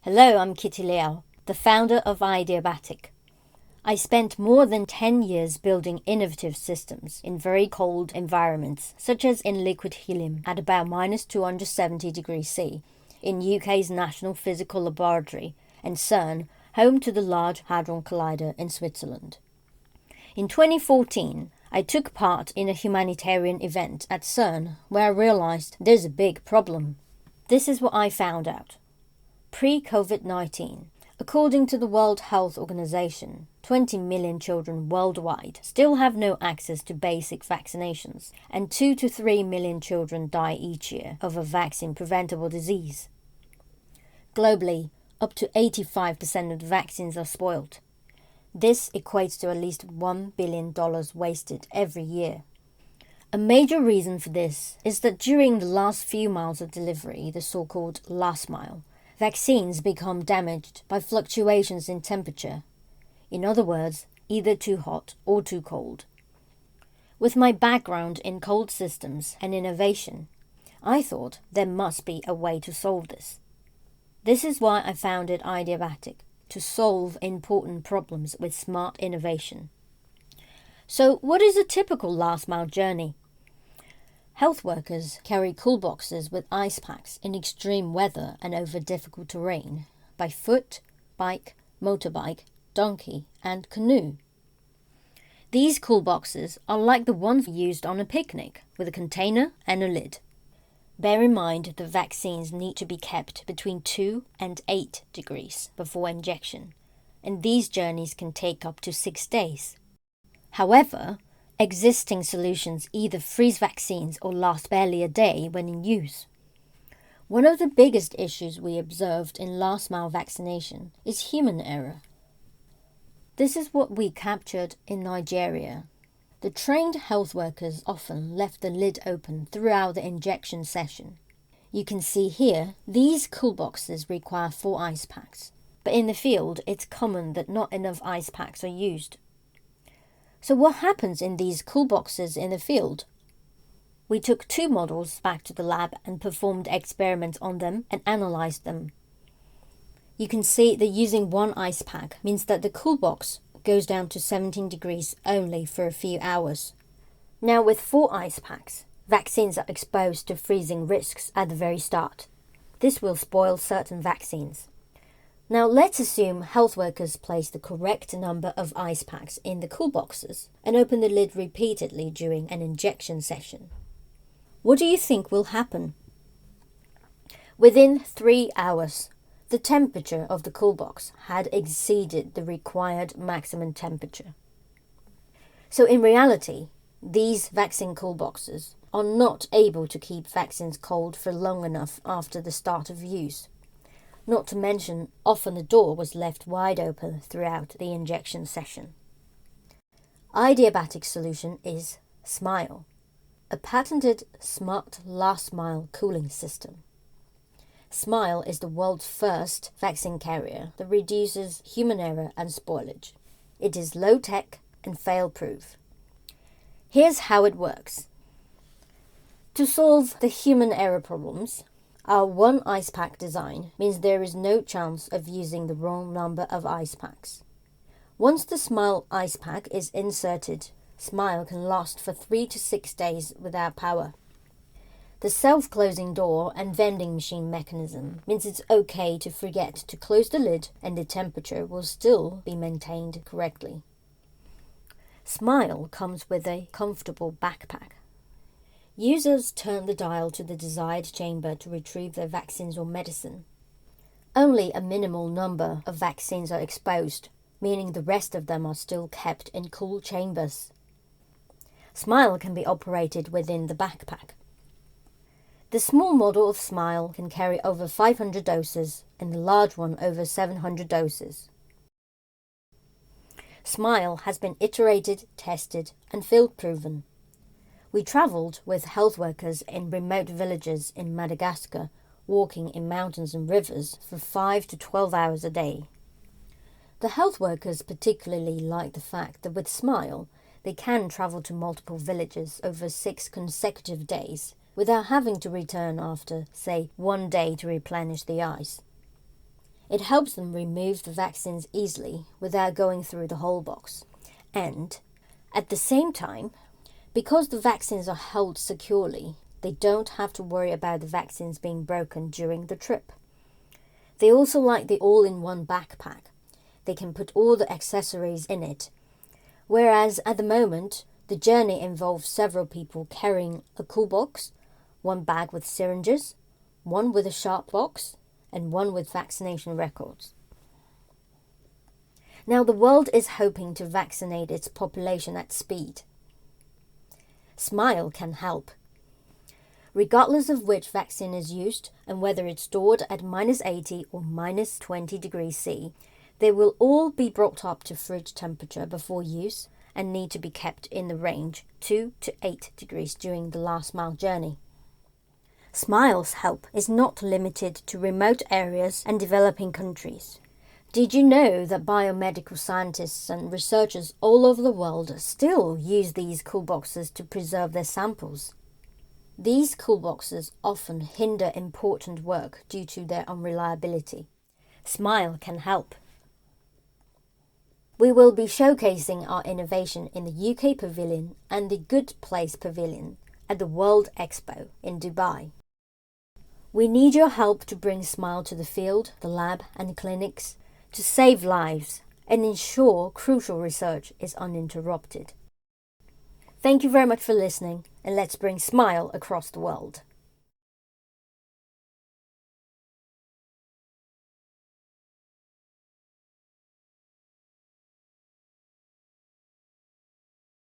Hello, I'm Kitty Liao, the founder of Ideabatic. I spent more than 10 years building innovative systems in very cold environments, such as in liquid helium at about minus 270 degrees C, in UK's National Physical Laboratory, and CERN, home to the Large Hadron Collider in Switzerland. In 2014, I took part in a humanitarian event at CERN where I realized there's a big problem. This is what I found out. Pre-COVID-19, according to the World Health Organization, 20 million children worldwide still have no access to basic vaccinations, and 2 to 3 million children die each year of a vaccine-preventable disease. Globally, up to 85% of the vaccines are spoiled. This equates to at least $1 billion wasted every year. A major reason for this is that during the last few miles of delivery, the so-called last mile, vaccines become damaged by fluctuations in temperature. In other words, either too hot or too cold. With my background in cold systems and innovation, I thought there must be a way to solve this. This is why I founded Ideabatic, to solve important problems with smart innovation. So, what is a typical last mile journey? Health workers carry cool boxes with ice packs in extreme weather and over difficult terrain by foot, bike, motorbike, donkey, and canoe. These cool boxes are like the ones used on a picnic, with a container and a lid. Bear in mind the vaccines need to be kept between 2 and 8 degrees before injection, and these journeys can take up to 6 days. However, existing solutions either freeze vaccines or last barely a day when in use. One of the biggest issues we observed in last-mile vaccination is human error. This is what we captured in Nigeria. The trained health workers often left the lid open throughout the injection session. You can see here, these cool boxes require 4 ice packs, but in the field it's common that not enough ice packs are used. So what happens in these cool boxes in the field? We took 2 models back to the lab and performed experiments on them and analyzed them. You can see that using 1 ice pack means that the cool box goes down to 17 degrees only for a few hours. Now with 4 ice packs, vaccines are exposed to freezing risks at the very start. This will spoil certain vaccines. Now let's assume health workers place the correct number of ice packs in the cool boxes and open the lid repeatedly during an injection session. What do you think will happen? Within 3 hours, the temperature of the cool box had exceeded the required maximum temperature. So in reality, these vaccine cool boxes are not able to keep vaccines cold for long enough after the start of use. Not to mention, often the door was left wide open throughout the injection session. Ideabatic's solution is SMILE, a patented smart last-mile cooling system. SMILE is the world's first vaccine carrier that reduces human error and spoilage. It is low-tech and fail-proof. Here's how it works. To solve the human error problems, our 1 ice pack design means there is no chance of using the wrong number of ice packs. Once the SMILE ice pack is inserted, SMILE can last for 3 to 6 days without power. The self-closing door and vending machine mechanism means it's okay to forget to close the lid and the temperature will still be maintained correctly. SMILE comes with a comfortable backpack. Users turn the dial to the desired chamber to retrieve their vaccines or medicine. Only a minimal number of vaccines are exposed, meaning the rest of them are still kept in cool chambers. SMILE can be operated within the backpack. The small model of SMILE can carry over 500 doses and the large one over 700 doses. SMILE has been iterated, tested, and field-proven. We travelled with health workers in remote villages in Madagascar, walking in mountains and rivers for 5 to 12 hours a day. The health workers particularly liked the fact that with SMILE, they can travel to multiple villages over 6 consecutive days without having to return after, say, 1 day to replenish the ice. It helps them remove the vaccines easily without going through the whole box. And at the same time, because the vaccines are held securely, they don't have to worry about the vaccines being broken during the trip. They also like the all-in-one backpack. They can put all the accessories in it. Whereas at the moment, the journey involves several people carrying a cool box, one bag with syringes, one with a sharp box, and one with vaccination records. Now the world is hoping to vaccinate its population at speed. Smile can help. Regardless of which vaccine is used and whether it's stored at -80 or -20 degrees C, they will all be brought up to fridge temperature before use and need to be kept in the range 2 to 8 degrees during the last mile journey. Smile's help is not limited to remote areas and developing countries. Did you know that biomedical scientists and researchers all over the world still use these cool boxes to preserve their samples? These cool boxes often hinder important work due to their unreliability. Smile can help. We will be showcasing our innovation in the UK Pavilion and the Good Place Pavilion at the World Expo in Dubai. We need your help to bring Smile to the field, the lab and clinics, to save lives and ensure crucial research is uninterrupted. Thank you very much for listening, and let's bring Smile across the world.